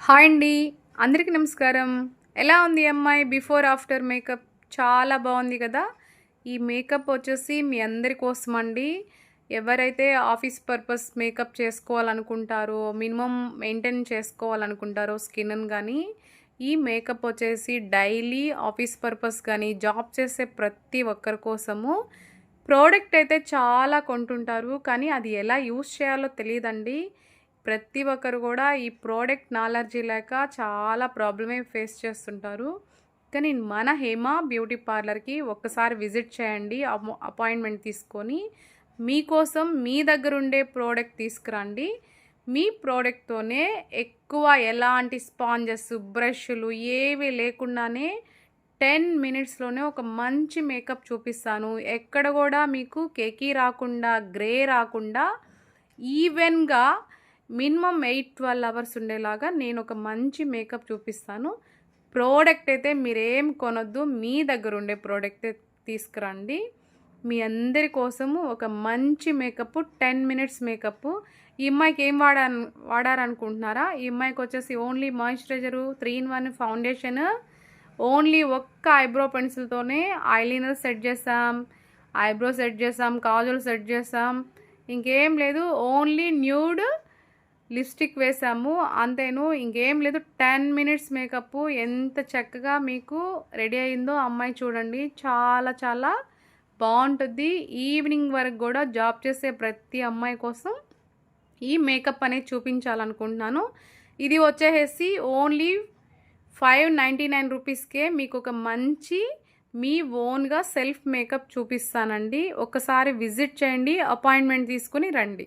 Hi అండి. అందరికీ నమస్కారం. ఎలా ఉంది అమ్మాయి బిఫోర్ ఆఫ్టర్ మేకప్? చాలా బాగుంది కదా. ఈ మేకప్ వచ్చేసి మీ అందరి కోసం అండి. ఎవరైతే ఆఫీస్ పర్పస్ మేకప్ చేసుకోవాలనుకుంటారో, మినిమం మెయింటైన్ చేసుకోవాలనుకుంటారో స్కిన్‌ని కానీ, ఈ మేకప్ వచ్చేసి డైలీ ఆఫీస్ పర్పస్ కానీ, జాబ్ చేసే ప్రతి ఒక్కరి కోసము. ప్రోడక్ట్ అయితే చాలా కొంటుంటారు, కానీ అది ఎలా యూజ్ చేయాలో తెలీదండి. ప్రతి ఒక్కరు కూడా ఈ ప్రోడక్ట్ నాలెడ్జీ లేక చాలా ప్రాబ్లమే ఫేస్ చేస్తుంటారు. కానీ మన హేమ బ్యూటీ పార్లర్‌కి ఒక్కసారి విజిట్ చేయండి. అపాయింట్మెంట్ తీసుకొని మీకోసం మీ దగ్గర ఉండే ప్రోడక్ట్ తీసుకురండి. మీ ప్రోడక్ట్‌తోనే ఎక్కువ ఎలాంటి స్పాంజెస్, బ్రష్‌లు ఏవి లేకుండానే 10 మినిట్స్‌లోనే ఒక మంచి మేకప్ చూపిస్తాను. ఎక్కడ కూడా మీకు కేకీ రాకుండా, గ్రే రాకుండా ఈవెన్‌గా మినిమం 8-12 అవర్స్ ఉండేలాగా నేను ఒక మంచి మేకప్ చూపిస్తాను. ప్రోడక్ట్ అయితే మీరేం కొనొద్దు. మీ దగ్గర ఉండే ప్రోడక్టే తీసుకురండి. మీ అందరి కోసము ఒక మంచి మేకప్ 10 మినిట్స్ మేకప్. ఈ అమ్మాయికి ఏం వాడారనుకుంటున్నారా? ఈ అమ్మాయికి వచ్చేసి only moisturiser, 3 in 1 foundation, only ఒక్క ఐబ్రో పెన్సిల్తోనే ఐలైనర్ సెట్ చేసాం, ఐబ్రో సెట్ చేసాం, కాజల్ సెట్ చేసాం. ఇంకేం లేదు. ఓన్లీ న్యూడ్ లిప్స్టిక్ వేసాము, అంతేను. ఇంకేం లేదు. 10 మినిట్స్ మేకప్ ఎంత చక్కగా మీకు రెడీ అయిందో అమ్మాయి చూడండి. చాలా చాలా బాగుంటుంది. ఈవినింగ్ వరకు కూడా జాబ్ చేసే ప్రతి అమ్మాయి కోసం ఈ మేకప్ అనేది చూపించాలనుకుంటున్నాను. ఇది వచ్చేసి ఓన్లీ 599 రూపీస్కే మీకు ఒక మంచి మీ ఓన్గా సెల్ఫ్ మేకప్ చూపిస్తానండి. ఒకసారి విజిట్ చేయండి, అపాయింట్మెంట్ తీసుకుని రండి.